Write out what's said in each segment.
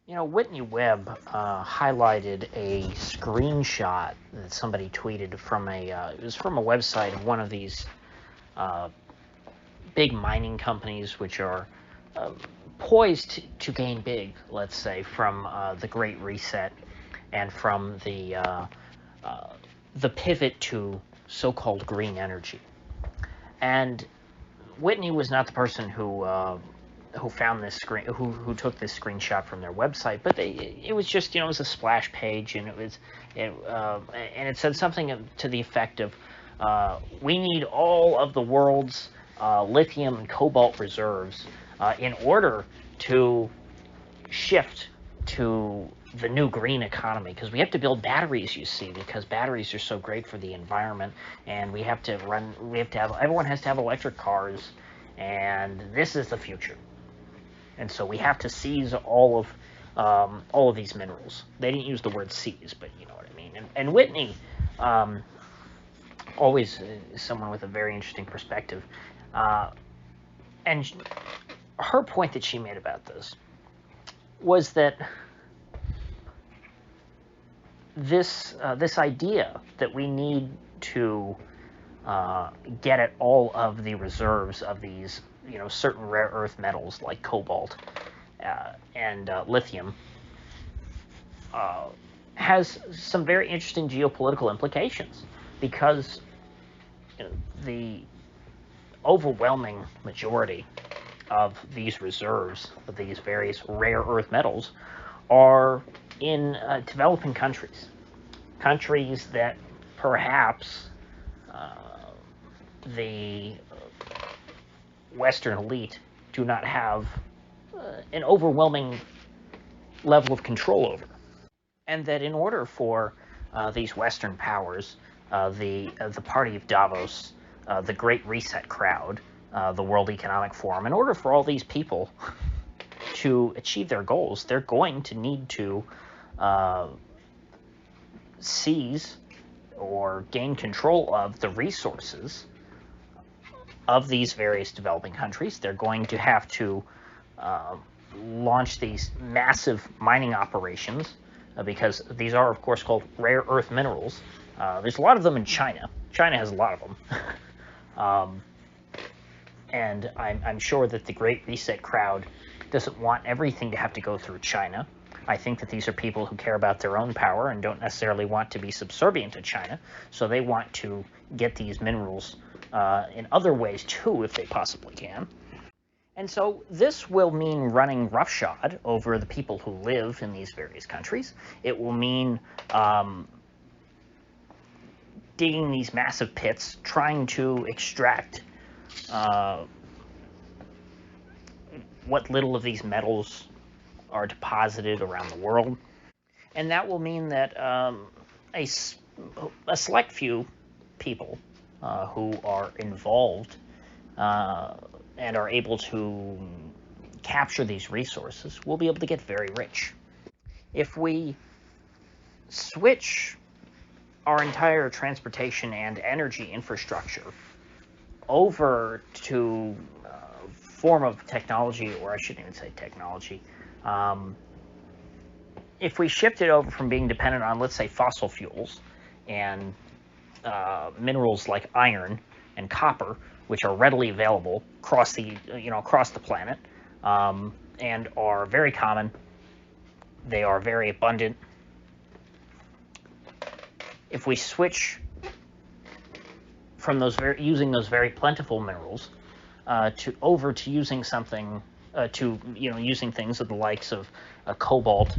You know, Whitney Webb highlighted a screenshot that somebody tweeted from it was from a website of one of these uh, big mining companies, which are uh, poised to gain big, let's say, from the Great Reset and from uh, the pivot to so-called green energy. And Whitney was not the person who found this who took this screenshot from their website, but it was just, it was a splash page, and it said something to the effect of, we need all of the world's lithium and cobalt reserves in order to shift to the new green economy, because we have to build batteries, you see, because batteries are so great for the environment, and everyone has to have electric cars, and this is the future. And so we have to seize all of these minerals. They didn't use the word seize, but you know what I mean. And Whitney, always someone with a very interesting perspective, and her point that she made about this was that this idea that we need to get at all of the reserves of these, certain rare earth metals like cobalt and lithium has some very interesting geopolitical implications, because the overwhelming majority of these reserves of these various rare earth metals are in developing countries that perhaps the Western elite do not have an overwhelming level of control over. And that in order for these Western powers, the party of Davos, the Great Reset crowd, the World Economic Forum, in order for all these people to achieve their goals, they're going to need to seize or gain control of the resources of these various developing countries. They're going to have to launch these massive mining operations, because these are, of course, called rare earth minerals. There's a lot of them in China. China has a lot of them. And I'm sure that the Great Reset crowd doesn't want everything to have to go through China. I think that these are people who care about their own power and don't necessarily want to be subservient to China, so they want to get these minerals in other ways too, if they possibly can. And so this will mean running roughshod over the people who live in these various countries. It will mean digging these massive pits, trying to extract what little of these metals are deposited around the world. And that will mean that a select few people who are involved and are able to capture these resources will be able to get very rich. If we switch our entire transportation and energy infrastructure over to a form of technology, or I shouldn't even say technology, if we shift it over from being dependent on, let's say, fossil fuels and minerals like iron and copper, which are readily available across the planet, and are very common, they are very abundant. If we switch from using those very plentiful minerals over to using something using things of the likes of cobalt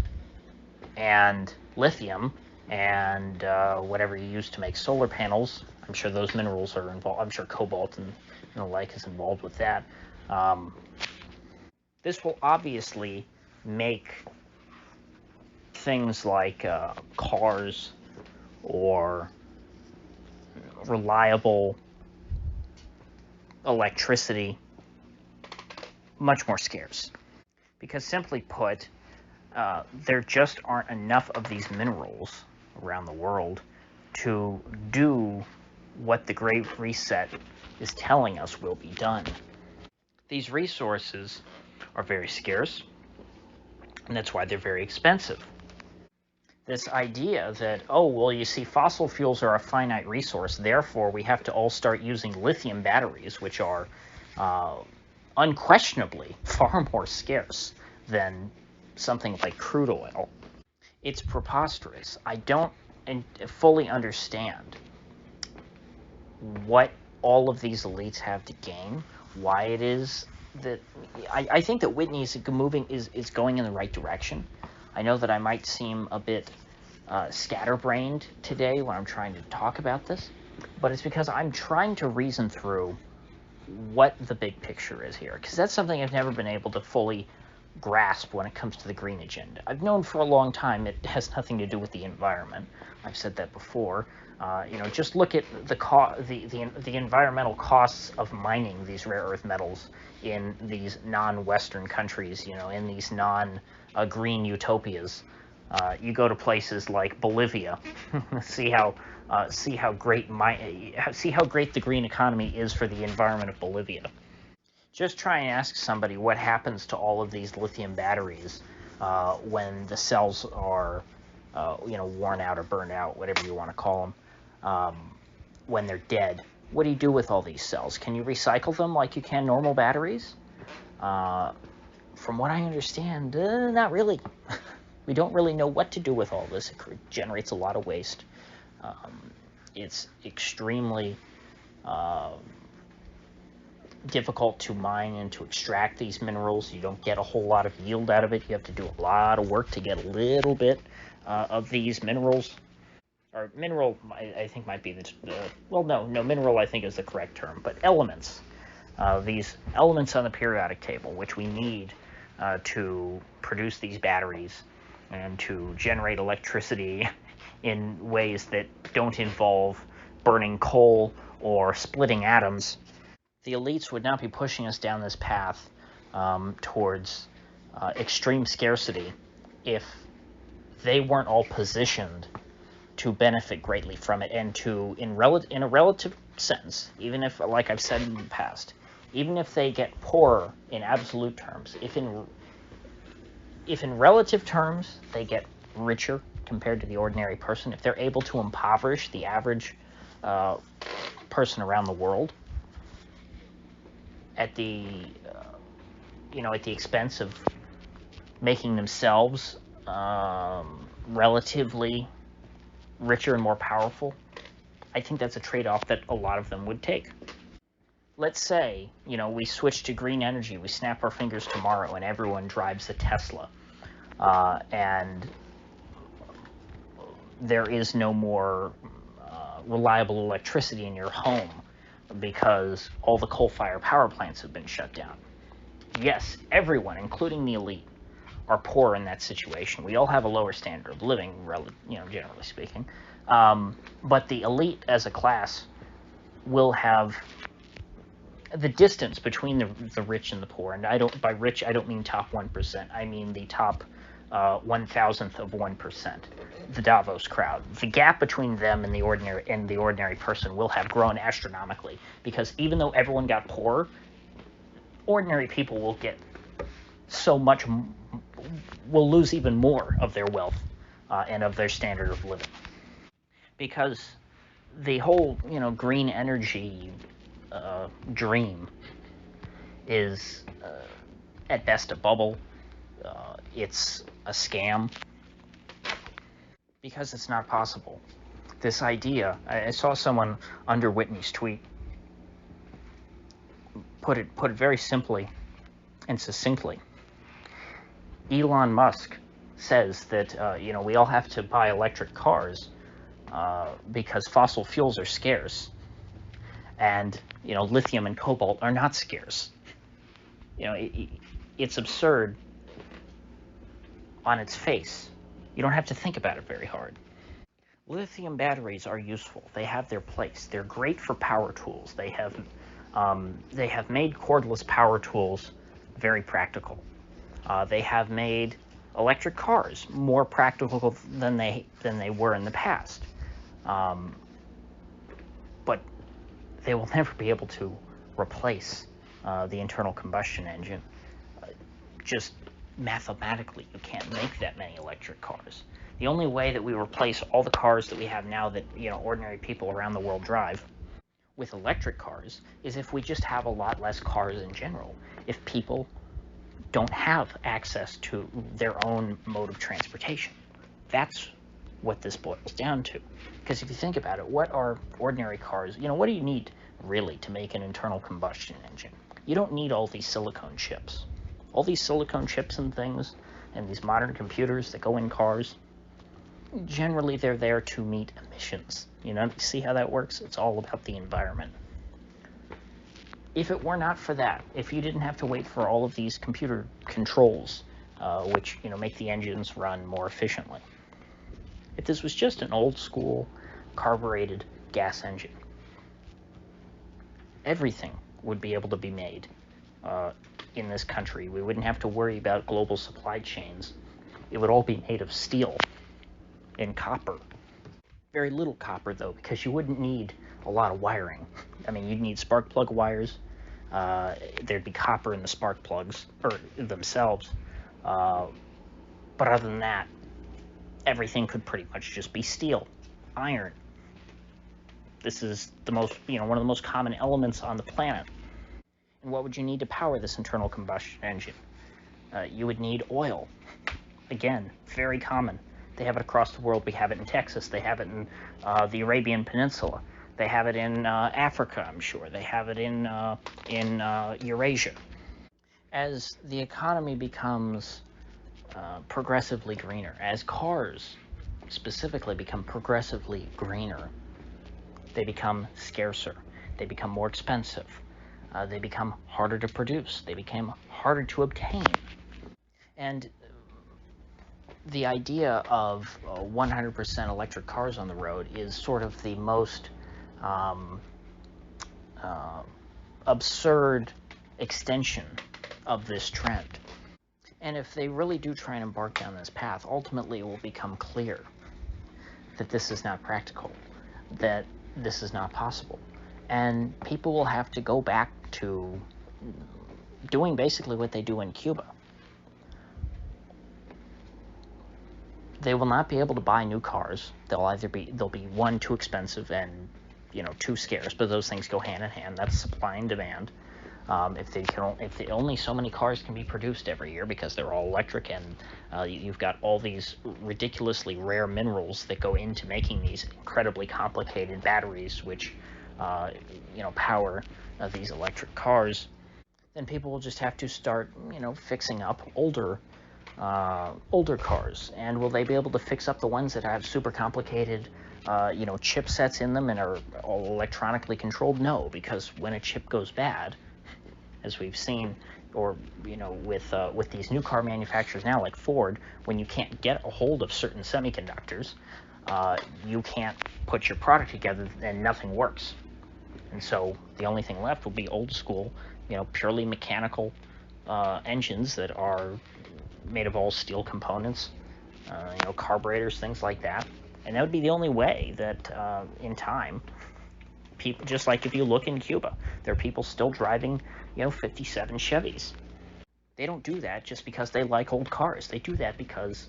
and lithium and whatever you use to make solar panels, I'm sure those minerals are involved. I'm sure cobalt and the like is involved with that. This will obviously make things like cars or reliable electricity much more scarce, because simply put, there just aren't enough of these minerals around the world to do what the Great Reset is telling us will be done. These resources are very scarce. and that's why they're very expensive. This idea that, oh, well, you see, fossil fuels are a finite resource, therefore we have to all start using lithium batteries, which are unquestionably far more scarce than something like crude oil. It's preposterous. I don't fully understand what all of these elites have to gain, why it is that I think that Whitney is going in the right direction. I know that I might seem a bit scatterbrained today when I'm trying to talk about this, but it's because I'm trying to reason through what the big picture is here, because that's something I've never been able to fully grasp when it comes to the green agenda. I've known for a long time it has nothing to do with the environment. I've said that before. Just look at the environmental costs of mining these rare earth metals in these non-Western countries. In these non-green utopias. You go to places like Bolivia, see how great the green economy is for the environment of Bolivia. Just try and ask somebody what happens to all of these lithium batteries when the cells are, worn out or burned out, whatever you want to call them, when they're dead. What do you do with all these cells? Can you recycle them like you can normal batteries? From what I understand, not really. We don't really know what to do with all this. It generates a lot of waste. It's extremely difficult to mine and to extract these minerals. You don't get a whole lot of yield out of it. You have to do a lot of work to get a little bit of these minerals. Or mineral, I think might be mineral I think is the correct term, but elements. These elements on the periodic table, which we need to produce these batteries and to generate electricity in ways that don't involve burning coal or splitting atoms. The elites would not be pushing us down this path towards extreme scarcity if they weren't all positioned to benefit greatly from it, and to, in a relative sense, even if, like I've said in the past, even if they get poorer in absolute terms, if in relative terms they get richer compared to the ordinary person, if they're able to impoverish the average person around the world at the expense of making themselves relatively richer and more powerful, I think that's a trade-off that a lot of them would take. Let's say, we switch to green energy, we snap our fingers tomorrow, and everyone drives a Tesla, and there is no more reliable electricity in your home because all the coal-fired power plants have been shut down. Yes, everyone, including the elite, are poor in that situation. We all have a lower standard of living, generally speaking. But the elite as a class will have the distance between the rich and the poor. And by rich, I don't mean top 1%. I mean the top 1,000th of 1%, the Davos crowd. The gap between them and the ordinary person will have grown astronomically, because even though everyone got poorer, ordinary people will get will lose even more of their wealth and of their standard of living. Because the whole, green energy dream is at best a bubble. It's a scam, because it's not possible. This idea, I saw someone under Whitney's tweet put it very simply and succinctly. Elon Musk says that we all have to buy electric cars because fossil fuels are scarce, and lithium and cobalt are not scarce. It's absurd on its face. You don't have to think about it very hard. Lithium batteries are useful. They have their place. They're great for power tools. They have made cordless power tools very practical. They have made electric cars more practical than they were in the past. But they will never be able to replace the internal combustion engine. Just mathematically, you can't make that many electric cars. The only way that we replace all the cars that we have now that, ordinary people around the world drive with electric cars is if we just have a lot less cars in general. If people don't have access to their own mode of transportation. That's what this boils down to. Because if you think about it, what are ordinary cars? What do you need really to make an internal combustion engine? You don't need all these silicone chips. All these silicone chips and things, and these modern computers that go in cars, generally they're there to meet emissions. See how that works? It's all about the environment. If it were not for that, if you didn't have to wait for all of these computer controls, which make the engines run more efficiently, if this was just an old school carbureted gas engine, everything would be able to be made in this country. We wouldn't have to worry about global supply chains. It would all be made of steel and copper. Very little copper, though, because you wouldn't need a lot of wiring. You'd need spark plug wires. There'd be copper in the spark plugs themselves. But other than that, everything could pretty much just be steel, iron. This is the most, one of the most common elements on the planet. And what would you need to power this internal combustion engine? You would need oil. Again, very common. They have it across the world. We have it in Texas. They have it in the Arabian Peninsula. They have it in Africa, I'm sure. They have it in Eurasia. As the economy becomes progressively greener, as cars specifically become progressively greener, they become scarcer. They become more expensive. They become harder to produce. They become harder to obtain. And the idea of 100% electric cars on the road is sort of the most absurd extension of this trend. And if they really do try and embark down this path, ultimately it will become clear that this is not practical, that this is not possible. And people will have to go back to doing basically what they do in Cuba. They will not be able to buy new cars. They'll be one, too expensive, and too scarce. But those things go hand in hand. That's supply and demand. If only so many cars can be produced every year because they're all electric, and you've got all these ridiculously rare minerals that go into making these incredibly complicated batteries, which power these electric cars, then people will just have to start fixing up older cars. And will they be able to fix up the ones that have super complicated chipsets in them and are all electronically controlled? No, because when a chip goes bad, as we've seen, or with these new car manufacturers now like Ford, when you can't get a hold of certain semiconductors, you can't put your product together and nothing works. And so the only thing left will be old school, purely mechanical engines that are made of all steel components, carburetors, things like that. And that would be the only way that in time, people, just like if you look in Cuba, there are people still driving 57 Chevys. They don't do that just because they like old cars. They do that because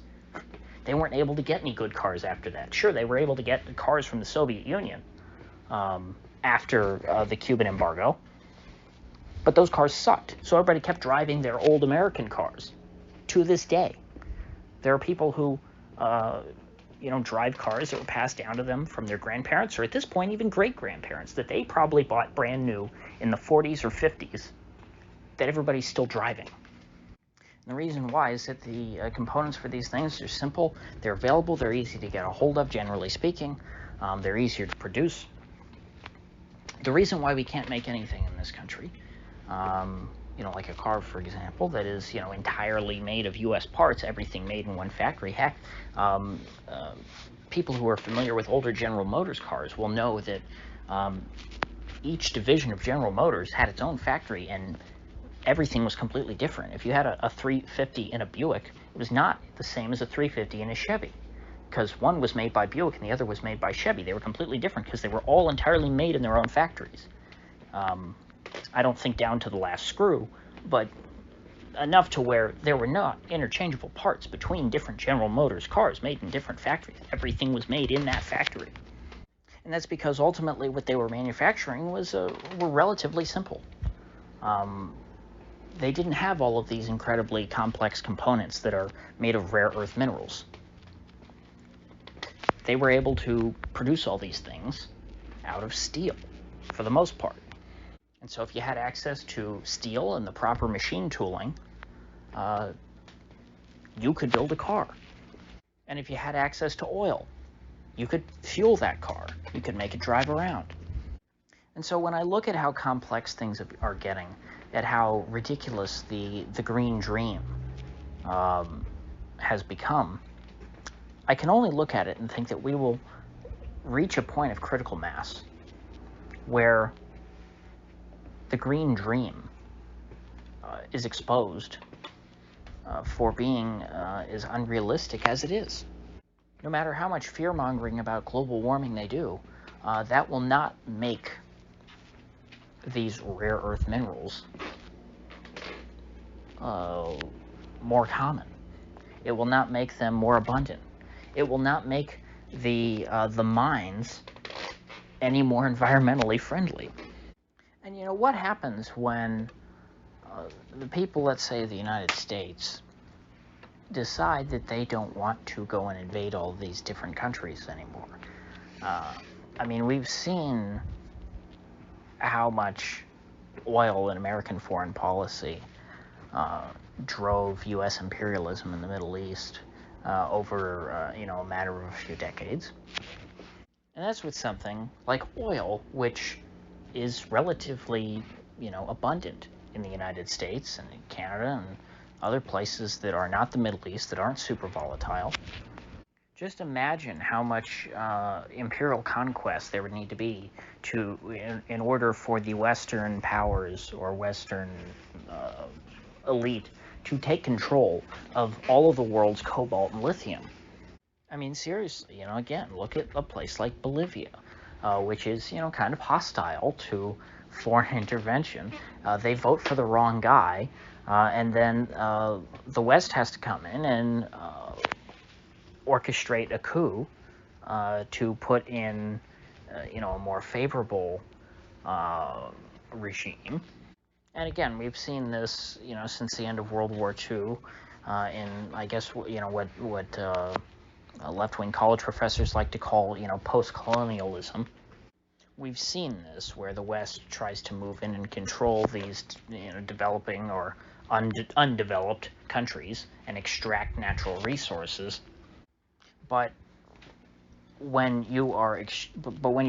they weren't able to get any good cars after that. Sure, they were able to get cars from the Soviet Union after the Cuban embargo, but those cars sucked. So everybody kept driving their old American cars. To this day, there are people who drive cars that were passed down to them from their grandparents, or at this point even great-grandparents, that they probably bought brand new in the 40s or 50s, that everybody's still driving. And the reason why is that the components for these things are simple, they're available, they're easy to get a hold of, generally speaking, they're easier to produce. The reason why we can't make anything in this country, like a car, for example, that is, entirely made of U.S. parts, everything made in one factory. Heck, people who are familiar with older General Motors cars will know that each division of General Motors had its own factory, and everything was completely different. If you had a 350 in a Buick, it was not the same as a 350 in a Chevy, because one was made by Buick and the other was made by Chevy. They were completely different because they were all entirely made in their own factories. I don't think down to the last screw, but enough to where there were not interchangeable parts between different General Motors cars made in different factories. Everything was made in that factory. And that's because ultimately what they were manufacturing were relatively simple. They didn't have all of these incredibly complex components that are made of rare earth minerals. They were able to produce all these things out of steel, for the most part. And so if you had access to steel and the proper machine tooling, you could build a car. And if you had access to oil, you could fuel that car. You could make it drive around. And so when I look at how complex things are getting, at how ridiculous the green dream has become, I can only look at it and think that we will reach a point of critical mass where the green dream is exposed for being as unrealistic as it is. No matter how much fear-mongering about global warming they do, that will not make these rare earth minerals more common. It will not make them more abundant. It will not make the mines any more environmentally friendly. And you know what happens when the people, let's say the United States, decide that they don't want to go and invade all these different countries anymore? I mean, we've seen how much oil and American foreign policy drove U.S. imperialism in the Middle East over a matter of a few decades. And that's with something like oil, which is relatively, abundant in the United States and in Canada and other places that are not the Middle East, that aren't super volatile. Just imagine how much imperial conquest there would need to be in order for the Western powers or Western elite to take control of all of the world's cobalt and lithium. I mean, seriously, again, look at a place like Bolivia, which is, kind of hostile to foreign intervention. They vote for the wrong guy, and then the West has to come in and orchestrate a coup to put in, a more favorable regime. And again, we've seen this, since the end of World War II, in, I guess, what left-wing college professors like to call, post-colonialism. We've seen this where the West tries to move in and control these, developing or undeveloped countries and extract natural resources. But when you're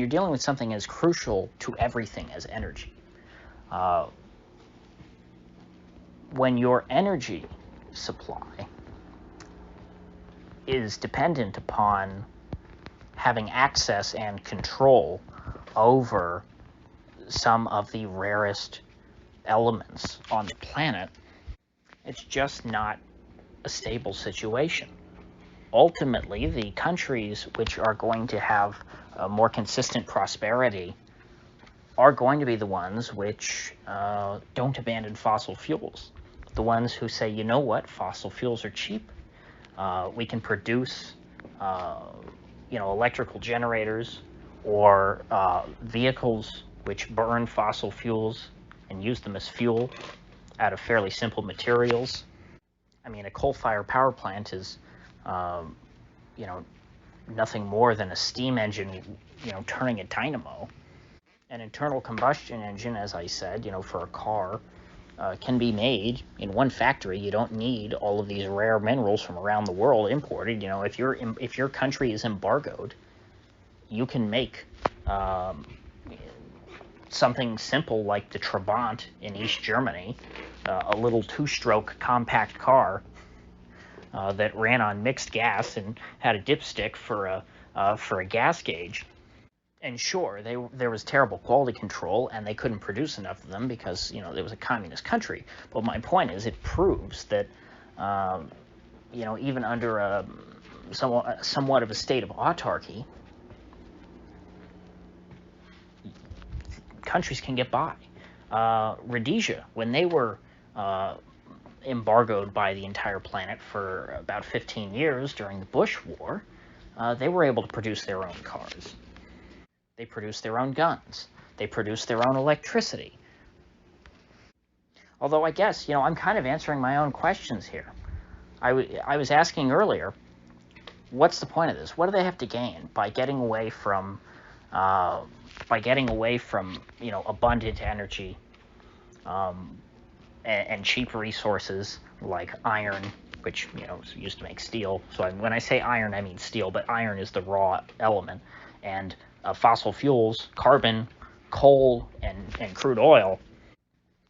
dealing with something as crucial to everything as energy, when your energy supply is dependent upon having access and control over some of the rarest elements on the planet, it's just not a stable situation. Ultimately, the countries which are going to have a more consistent prosperity are going to be the ones which don't abandon fossil fuels. The ones who say, you know what, fossil fuels are cheap. We can produce, electrical generators or vehicles which burn fossil fuels and use them as fuel out of fairly simple materials. I mean, a coal-fired power plant is, nothing more than a steam engine, turning a dynamo. An internal combustion engine, as I said, for a car, can be made in one factory. You don't need all of these rare minerals from around the world imported. If your country is embargoed, you can make something simple like the Trabant in East Germany, a little two-stroke compact car that ran on mixed gas and had a dipstick for a gas gauge. And sure, there was terrible quality control, and they couldn't produce enough of them because, it was a communist country. But my point is, it proves that, even under a somewhat of a state of autarky, countries can get by. Rhodesia, when they were embargoed by the entire planet for about 15 years during the Bush War, they were able to produce their own cars. They produced their own guns. They produced their own electricity. Although I guess, I'm kind of answering my own questions here. I was asking earlier, what's the point of this? What do they have to gain by getting away from, abundant energy and cheap resources like iron, which is used to make steel. So when I say iron, I mean steel, but iron is the raw element, and fossil fuels, carbon, coal, and crude oil.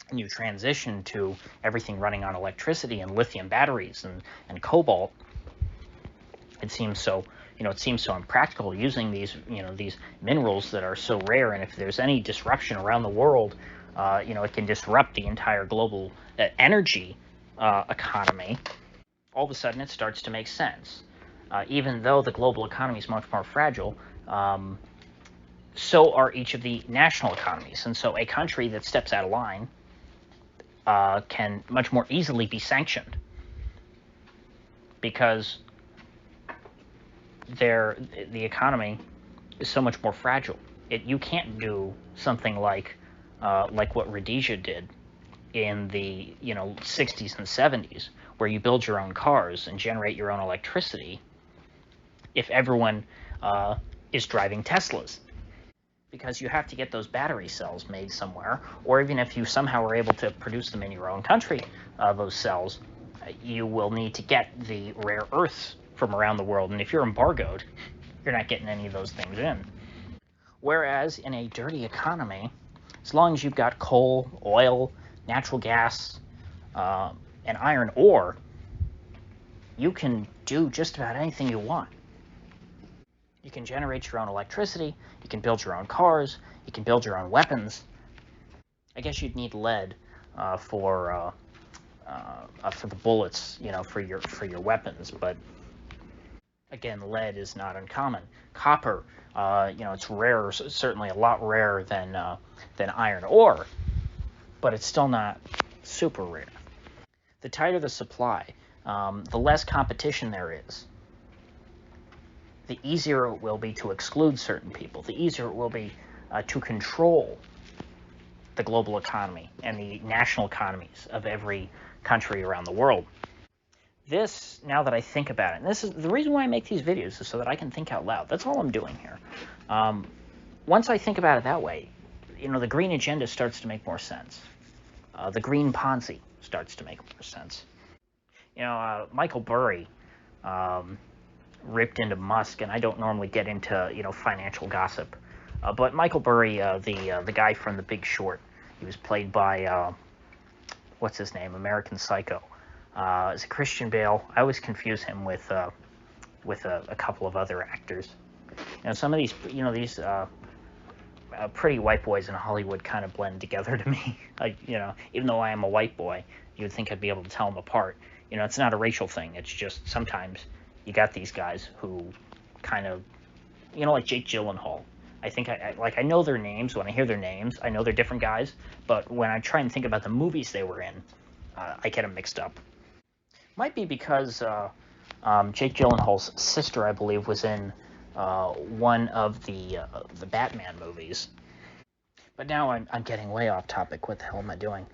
And you transition to everything running on electricity and lithium batteries and cobalt. It seems so impractical using these minerals that are so rare, and if there's any disruption around the world, it can disrupt the entire global energy economy. All of a sudden, it starts to make sense. Even though the global economy is much more fragile, so are each of the national economies. And so a country that steps out of line can much more easily be sanctioned because the economy is so much more fragile. You can't do something like what Rhodesia did in the 60s and 70s, where you build your own cars and generate your own electricity if everyone is driving Teslas. Because you have to get those battery cells made somewhere, or even if you somehow are able to produce them in your own country, those cells, you will need to get the rare earths from around the world. And if you're embargoed, you're not getting any of those things in. Whereas in a dirty economy, as long as you've got coal, oil, natural gas, and iron ore, you can do just about anything you want. You can generate your own electricity, you can build your own cars, you can build your own weapons. I guess you'd need lead for the bullets, for your weapons, but again, lead is not uncommon. Copper, it's rare, certainly a lot rarer than iron ore, but it's still not super rare. The tighter the supply, the less competition there is, the easier it will be to exclude certain people, the easier it will be to control the global economy and the national economies of every country around the world. This, now that I think about it, and this is the reason why I make these videos, is so that I can think out loud. That's all I'm doing here. Once I think about it that way, the green agenda starts to make more sense. The green Ponzi starts to make more sense. Michael Burry ripped into Musk, and I don't normally get into financial gossip, but Michael Burry, the guy from The Big Short, he was played by what's his name, American Psycho. Is it Christian Bale? I always confuse him with a couple of other actors. Some of these pretty white boys in Hollywood kind of blend together to me. Even though I am a white boy, you would think I'd be able to tell them apart. It's not a racial thing. It's just sometimes you got these guys who kind of, like Jake Gyllenhaal. I think I know their names. When I hear their names, I know they're different guys. But when I try and think about the movies they were in, I get them mixed up. Might be because Jake Gyllenhaal's sister, I believe, was in one of the Batman movies. But now I'm getting way off topic. What the hell am I doing?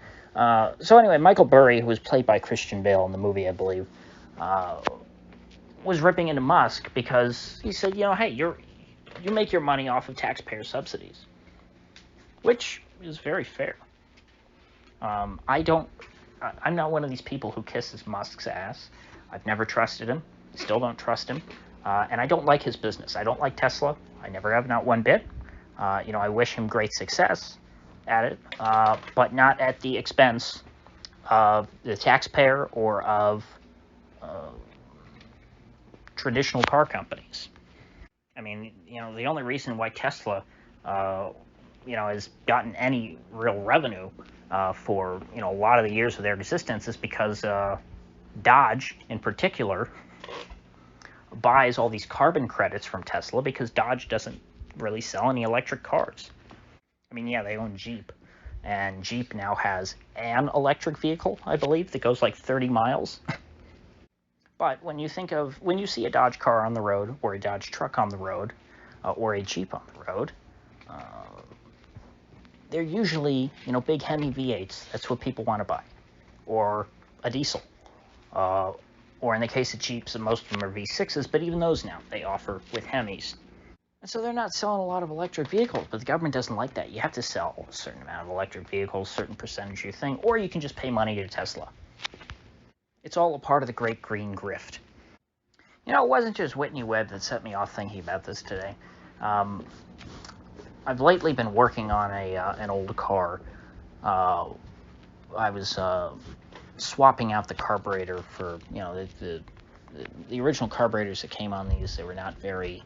So anyway, Michael Burry, who was played by Christian Bale in the movie, I believe, was ripping into Musk because he said, hey, you make your money off of taxpayer subsidies, which is very fair. I'm not one of these people who kisses Musk's ass. I've never trusted him. Still don't trust him. And I don't like his business. I don't like Tesla. I never have, not one bit. I wish him great success at it, but not at the expense of the taxpayer or of traditional car companies. I mean, the only reason why Tesla, has gotten any real revenue for, a lot of the years of their existence is because Dodge, in particular, buys all these carbon credits from Tesla because Dodge doesn't really sell any electric cars. I mean, yeah, they own Jeep and Jeep now has an electric vehicle, I believe, that goes like 30 miles. But when you see a Dodge car on the road, or a Dodge truck on the road, or a Jeep on the road, they're usually, big Hemi V8s. That's what people want to buy, or a diesel, or in the case of Jeeps, most of them are V6s. But even those now they offer with Hemis, and so they're not selling a lot of electric vehicles. But the government doesn't like that. You have to sell a certain amount of electric vehicles, a certain percentage of your thing, or you can just pay money to Tesla. It's all a part of the great green grift. It wasn't just Whitney Webb that set me off thinking about this today. I've lately been working on an old car. I was swapping out the carburetor for, the original carburetors that came on these. They were not very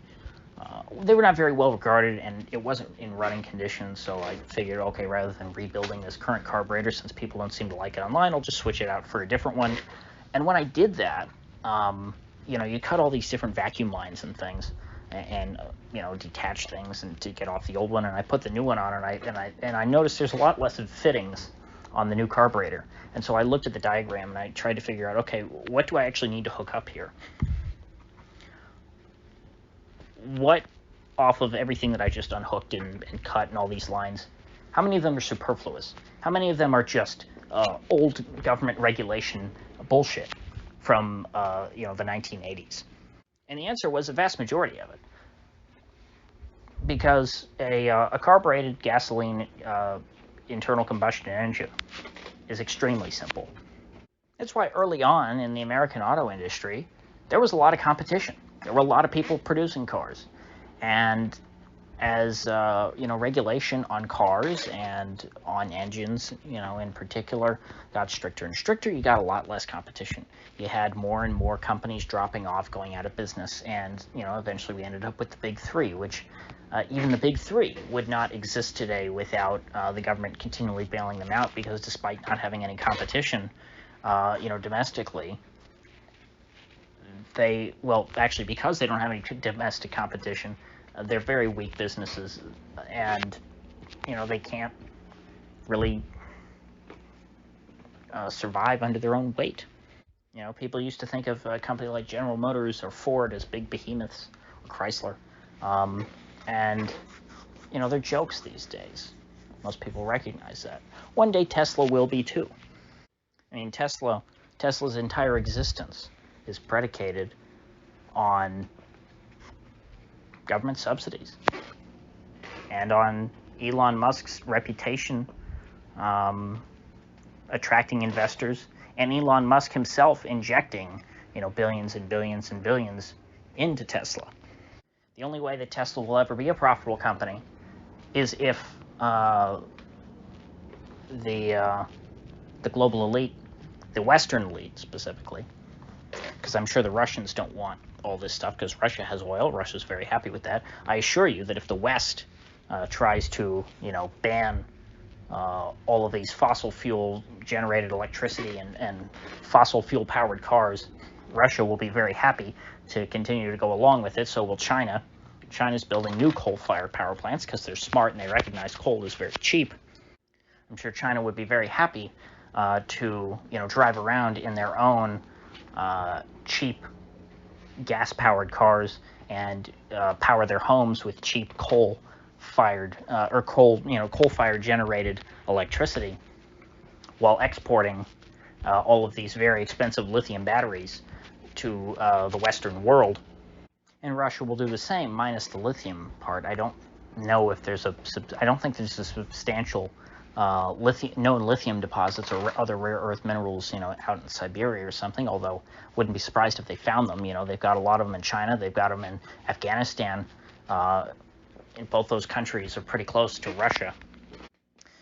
well regarded, and it wasn't in running condition. So I figured, okay, rather than rebuilding this current carburetor, since people don't seem to like it online, I'll just switch it out for a different one. And when I did that, you cut all these different vacuum lines and things, and detach things and to get off the old one. And I put the new one on, and I noticed there's a lot less of fittings on the new carburetor. And so I looked at the diagram and I tried to figure out, okay, what do I actually need to hook up here? What, off of everything that I just unhooked and cut and all these lines, how many of them are superfluous? How many of them are just old government regulation bullshit from the 1980s? And the answer was a vast majority of it, because a carbureted gasoline internal combustion engine is extremely simple. That's why early on in the American auto industry, there was a lot of competition. There were a lot of people producing cars, and as regulation on cars and on engines, in particular, got stricter and stricter, you got a lot less competition. You had more and more companies dropping off, going out of business, and eventually we ended up with the big three, which even the big three would not exist today without the government continually bailing them out, because despite not having any competition, domestically, because they don't have any domestic competition, they're very weak businesses, and they can't really survive under their own weight. People used to think of a company like General Motors or Ford as big behemoths, or Chrysler, and they're jokes these days. Most people recognize that. One day Tesla will be too. I mean, Tesla's entire existence is predicated on government subsidies and on Elon Musk's reputation attracting investors, and Elon Musk himself injecting billions and billions and billions into Tesla. The only way that Tesla will ever be a profitable company is if the global elite, the Western elite specifically, because I'm sure the Russians don't want all this stuff, because Russia has oil. Russia's very happy with that. I assure you that if the West tries to, ban all of these fossil fuel generated electricity and fossil fuel powered cars, Russia will be very happy to continue to go along with it. So will China. China's building new coal-fired power plants because they're smart and they recognize coal is very cheap. I'm sure China would be very happy to drive around in their own cheap gas-powered cars and power their homes with cheap coal-fired coal-fired generated electricity, while exporting all of these very expensive lithium batteries to the Western world. And Russia will do the same, minus the lithium part. I don't know if there's I don't think there's a substantial known lithium deposits or other rare earth minerals, out in Siberia or something, although wouldn't be surprised if they found them. They've got a lot of them in China, they've got them in Afghanistan, and both those countries are pretty close to Russia.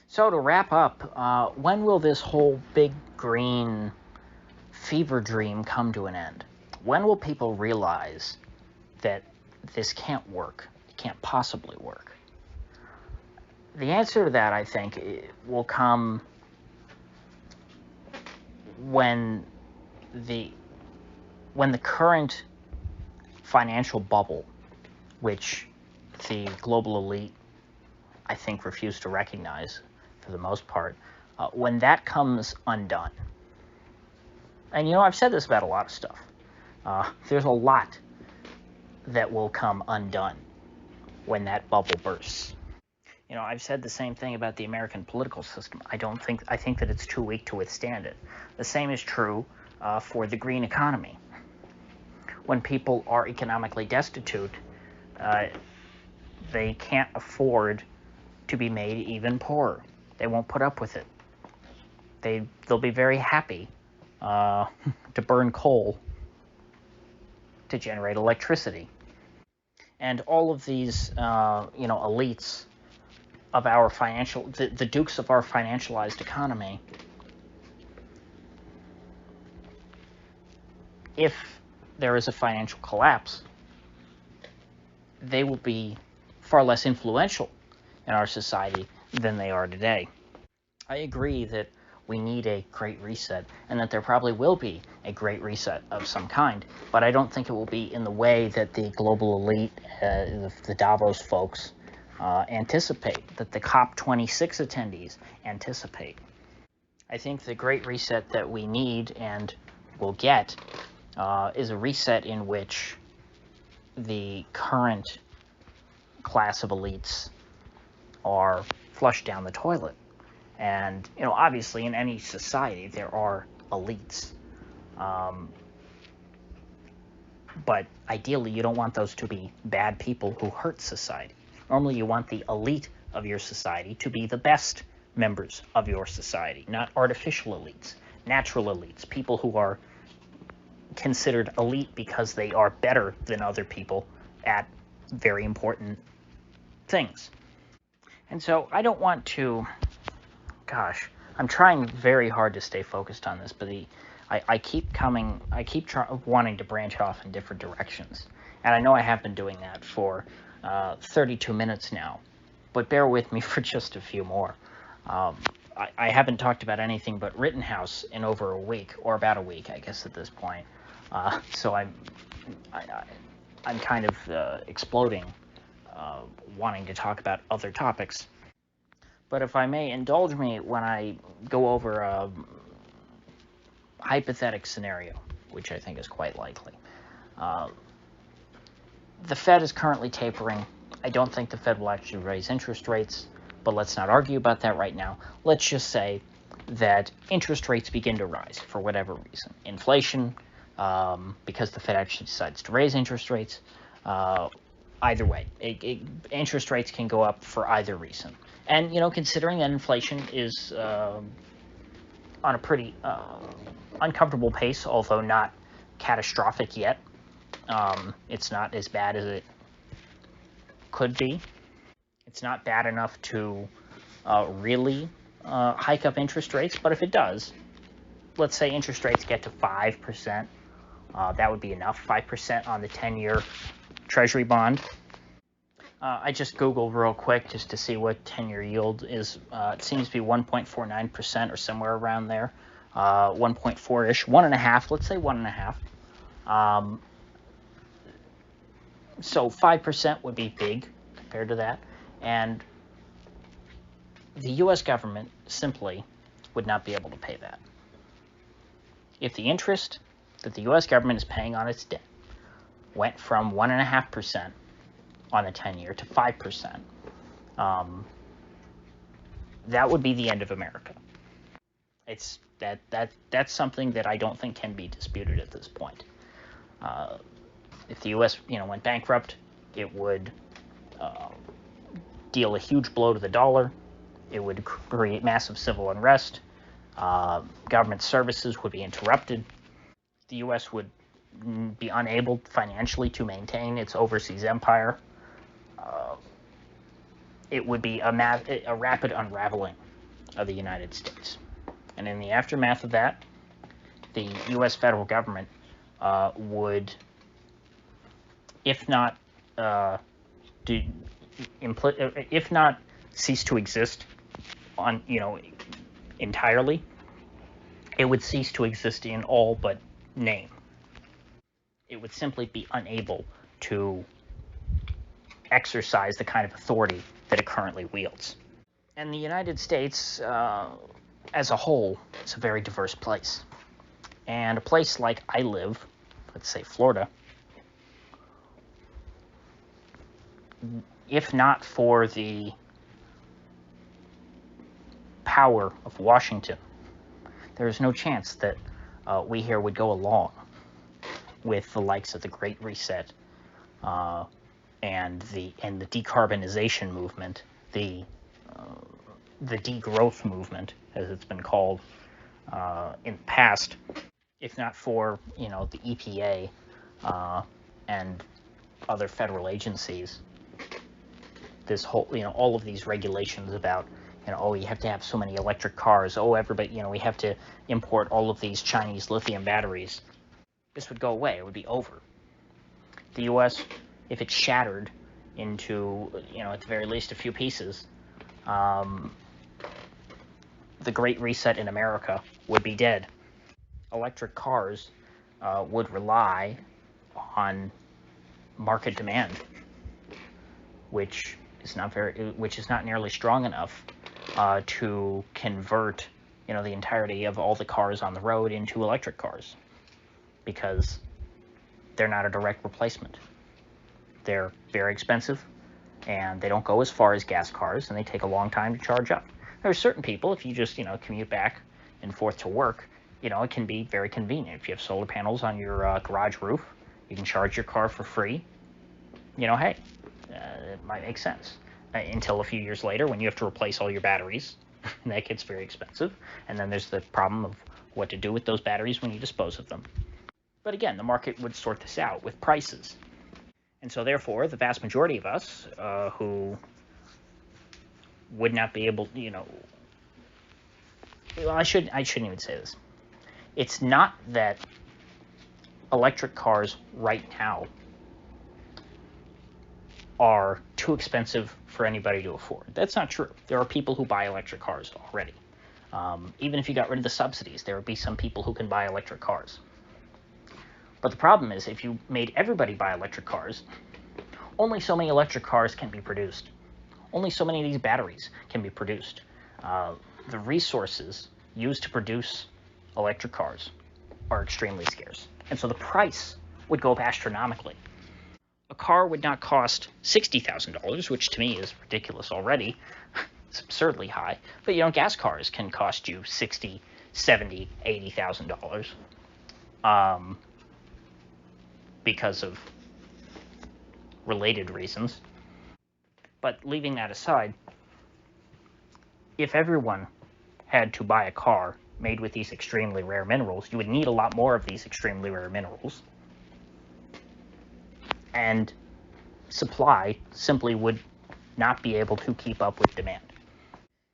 So to wrap up, when will this whole big green fever dream come to an end? When will people realize that this can't work? It can't possibly work. The answer to that, I think, will come when the current financial bubble, which the global elite, I think, refuse to recognize for the most part, when that comes undone, and I've said this about a lot of stuff, there's a lot that will come undone when that bubble bursts. I've said the same thing about the American political system. I think that it's too weak to withstand it. The same is true for the green economy. When people are economically destitute, they can't afford to be made even poorer. They won't put up with it. They'll be very happy to burn coal to generate electricity. And all of these, elites of our the dukes of our financialized economy, if there is a financial collapse, they will be far less influential in our society than they are today. I agree that we need a great reset, and that there probably will be a great reset of some kind, but I don't think it will be in the way that the global elite, the Davos folks, anticipate, that the COP26 attendees anticipate. I think the great reset that we need and will get is a reset in which the current class of elites are flushed down the toilet. And, obviously in any society there are elites. But ideally you don't want those to be bad people who hurt society. Normally you want the elite of your society to be the best members of your society, not artificial elites, natural elites, people who are considered elite because they are better than other people at very important things. And so I don't want to, I'm trying very hard to stay focused on this, but I keep wanting to branch off in different directions. And I know I have been doing that for 32 minutes now, but bear with me for just a few more. I haven't talked about anything but Rittenhouse in over a week, or about a week, I guess, at this point. So I'm kind of exploding, wanting to talk about other topics. But if I may indulge me when I go over a hypothetical scenario, which I think is quite likely. The Fed is currently tapering. I don't think the Fed will actually raise interest rates, but let's not argue about that right now. Let's just say that interest rates begin to rise for whatever reason. Inflation, because the Fed actually decides to raise interest rates. Either way, interest rates can go up for either reason. And, considering that inflation is on a pretty uncomfortable pace, although not catastrophic yet, it's not as bad as it could be. It's not bad enough to really hike up interest rates, but if it does, let's say interest rates get to 5%, that would be enough, 5% on the 10-year Treasury bond. I just Googled real quick just to see what 10-year yield is. It seems to be 1.49% or somewhere around there. 1.4-ish, 1.5, let's say 1.5. So 5% would be big compared to that. And the U.S. government simply would not be able to pay that. If the interest that the U.S. government is paying on its debt went from 1.5% on the 10-year to 5%, that would be the end of America. It's that's something that I don't think can be disputed at this point. If the U.S. went bankrupt, it would deal a huge blow to the dollar. It would create massive civil unrest. Government services would be interrupted. The U.S. would be unable financially to maintain its overseas empire. It would be a rapid unraveling of the United States. And in the aftermath of that, the U.S. federal government would, if not cease to exist on entirely, it would cease to exist in all but name. It would simply be unable to exercise the kind of authority that it currently wields. And the United States, as a whole, is a very diverse place. And a place like I live, let's say Florida, if not for the power of Washington, there is no chance that we here would go along with the likes of the Great Reset and the decarbonization movement, the degrowth movement, as it's been called in the past, if not for the EPA and other federal agencies. This whole all of these regulations about oh, you have to have so many electric cars. Oh, everybody, we have to import all of these Chinese lithium batteries. This would go away. It would be over. The U.S., if it shattered into, at the very least, a few pieces, the Great Reset in America would be dead. Electric cars would rely on market demand, which is not nearly strong enough to convert the entirety of all the cars on the road into electric cars, because they're not a direct replacement. They're very expensive, and they don't go as far as gas cars, and they take a long time to charge up. There are certain people, if you just commute back and forth to work, it can be very convenient. If you have solar panels on your garage roof, you can charge your car for free. Hey, it might make sense. Until a few years later, when you have to replace all your batteries, and that gets very expensive. And then there's the problem of what to do with those batteries when you dispose of them. But again, the market would sort this out with prices. And so therefore, the vast majority of us who would not be able, well, I shouldn't even say this. It's not that electric cars right now are too expensive for anybody to afford. That's not true. There are people who buy electric cars already. Even if you got rid of the subsidies, there would be some people who can buy electric cars. But the problem is, if you made everybody buy electric cars, only so many electric cars can be produced. Only so many of these batteries can be produced. The resources used to produce electric cars are extremely scarce. And so the price would go up astronomically. A car would not cost $60,000, which to me is ridiculous already. It's absurdly high. But, gas cars can cost you $60,000, $70,000, $80,000 because of related reasons. But leaving that aside, if everyone had to buy a car made with these extremely rare minerals, you would need a lot more of these extremely rare minerals. And supply simply would not be able to keep up with demand.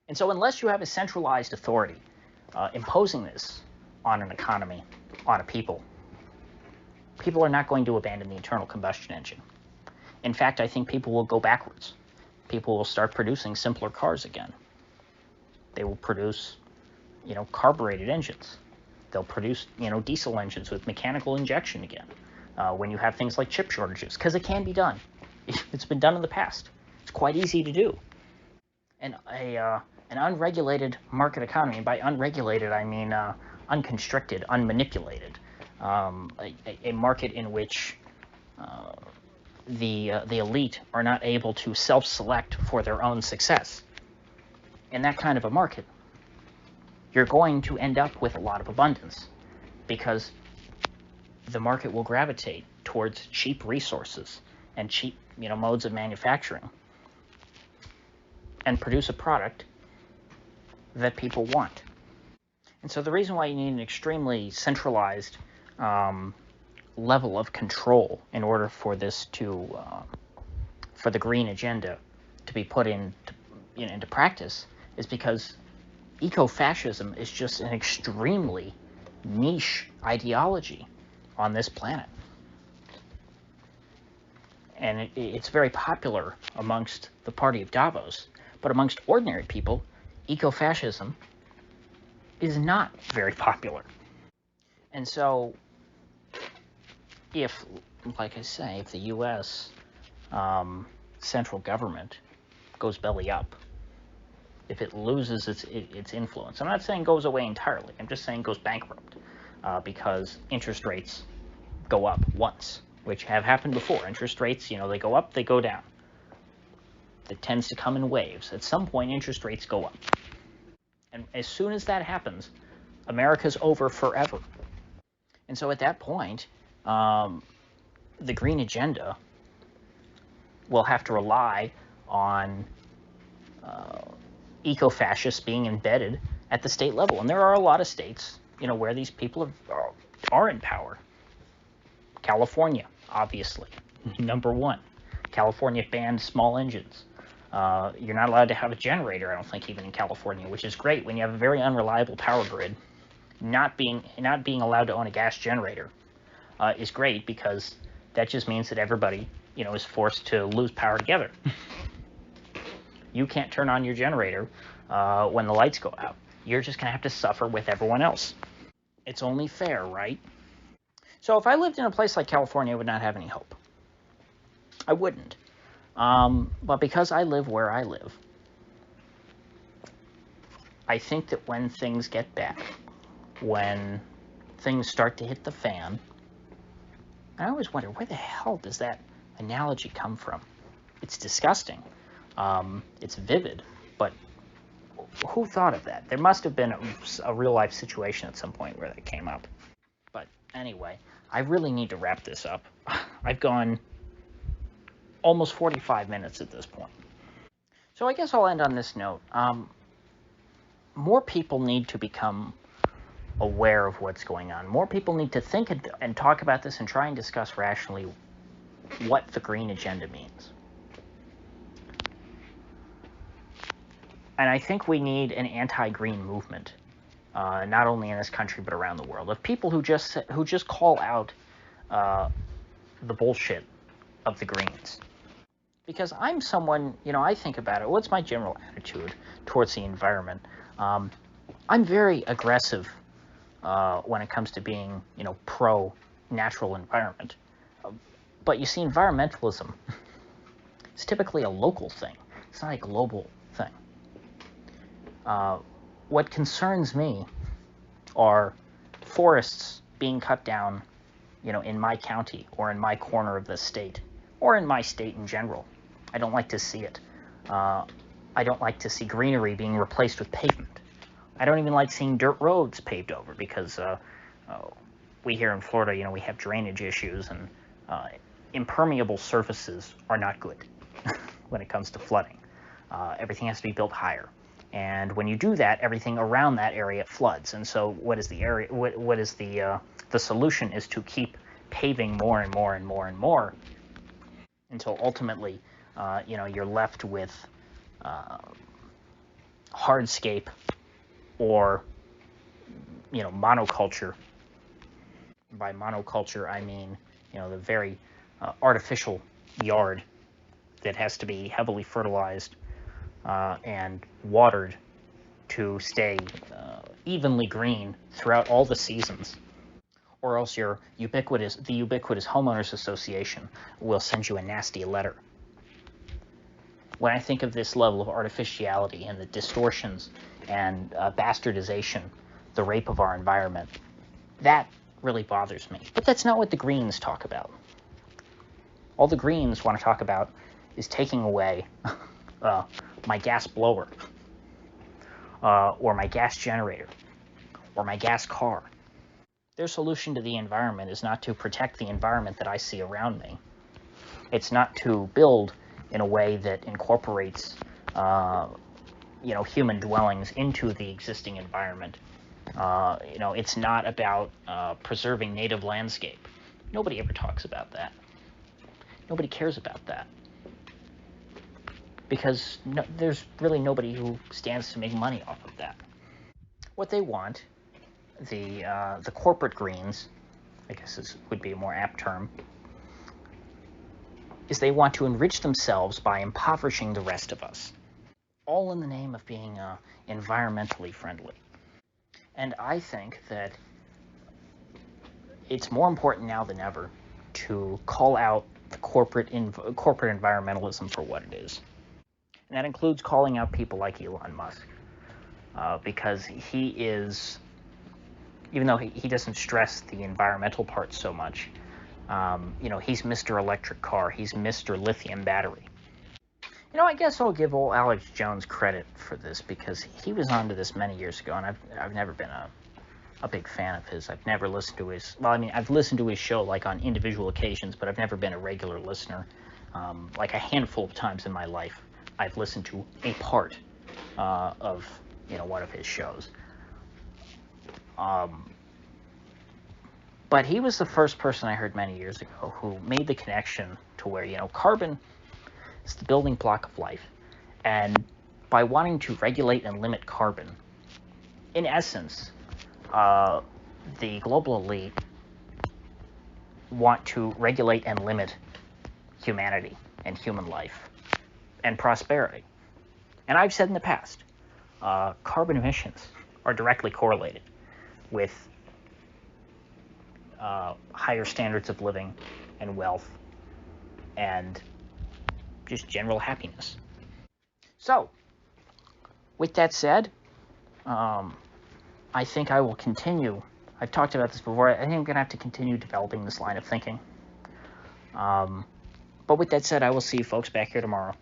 And so unless you have a centralized authority imposing this on an economy, on a people are not going to abandon the internal combustion engine. In fact, I think people will go backwards. People will start producing simpler cars again. They will produce, carbureted engines. They'll produce, diesel engines with mechanical injection again. When you have things like chip shortages, because it can be done. It's been done in the past. It's quite easy to do. And an unregulated market economy, and by unregulated I mean unconstricted, unmanipulated, a market in which the elite are not able to self-select for their own success. In that kind of a market, you're going to end up with a lot of abundance, because the market will gravitate towards cheap resources and cheap, modes of manufacturing, and produce a product that people want. And so the reason why you need an extremely centralized level of control in order for this to, for the green agenda to be put into practice, is because eco-fascism is just an extremely niche ideology on this planet. And it's very popular amongst the party of Davos, but amongst ordinary people, eco-fascism is not very popular. And so, if, like I say, if the U.S. Central government goes belly up, if it loses its influence. I'm not saying goes away entirely. I'm just saying goes bankrupt because interest rates go up once, which have happened before. Interest rates, they go up, they go down. It tends to come in waves. At some point, interest rates go up. And as soon as that happens, America's over forever. And so at that point, the green agenda will have to rely on eco-fascists being embedded at the state level. And there are a lot of states, where these people are in power. California, obviously, number one. California banned small engines. You're not allowed to have a generator, I don't think, even in California, which is great when you have a very unreliable power grid. Not being allowed to own a gas generator is great, because that just means that everybody, is forced to lose power together. You can't turn on your generator when the lights go out. You're just going to have to suffer with everyone else. It's only fair, right? So if I lived in a place like California, I would not have any hope. I wouldn't. But because I live where I live, I think that when things get bad, when things start to hit the fan, I always wonder, where the hell does that analogy come from? It's disgusting. It's vivid, but who thought of that? There must have been a real-life situation at some point where that came up. But anyway, I really need to wrap this up. I've gone almost 45 minutes at this point. So I guess I'll end on this note. More people need to become aware of what's going on. More people need to think and talk about this and try and discuss rationally what the green agenda means. And I think we need an anti-green movement, not only in this country but around the world, of people who just call out the bullshit of the Greens. Because I'm someone, I think about it. What's my general attitude towards the environment? I'm very aggressive when it comes to being, pro-natural environment. But you see, environmentalism is typically a local thing. It's not a global thing. What concerns me are forests being cut down, in my county or in my corner of the state or in my state in general. I don't like to see it. I don't like to see greenery being replaced with pavement. I don't even like seeing dirt roads paved over because we here in Florida, we have drainage issues, and impermeable surfaces are not good when it comes to flooding. Everything has to be built higher. And when you do that, everything around that area floods. And so what is the area? What is the solution is to keep paving more and more and more and more until ultimately, you're left with hardscape or, monoculture. By monoculture, I mean, the very artificial yard that has to be heavily fertilized and watered to stay evenly green throughout all the seasons. Or else the ubiquitous homeowners association will send you a nasty letter. When I think of this level of artificiality and the distortions and bastardization, the rape of our environment, that really bothers me. But that's not what the Greens talk about. All the Greens want to talk about is taking away my gas blower, or my gas generator, or my gas car. Their solution to the environment is not to protect the environment that I see around me. It's not to build in a way that incorporates, human dwellings into the existing environment. It's not about preserving native landscape. Nobody ever talks about that. Nobody cares about that. Because there's really nobody who stands to make money off of that. What they want, the corporate Greens, I guess this would be a more apt term, is they want to enrich themselves by impoverishing the rest of us, all in the name of being environmentally friendly. And I think that it's more important now than ever to call out the corporate environmentalism for what it is. And that includes calling out people like Elon Musk, because he is, even though he doesn't stress the environmental part so much, he's Mr. Electric Car, he's Mr. Lithium Battery. I guess I'll give old Alex Jones credit for this, because he was onto this many years ago, and I've never been a big fan of his. I've never listened to his, well, I mean, I've listened to his show like on individual occasions, but I've never been a regular listener. Like a handful of times in my life, I've listened to a part of one of his shows. But he was the first person I heard many years ago who made the connection to where carbon is the building block of life, and by wanting to regulate and limit carbon, in essence, the global elite want to regulate and limit humanity and human life and prosperity. And I've said in the past, carbon emissions are directly correlated with higher standards of living and wealth and just general happiness. So, with that said, I think I will continue. I've talked about this before. I think I'm going to have to continue developing this line of thinking. But with that said, I will see you folks back here tomorrow.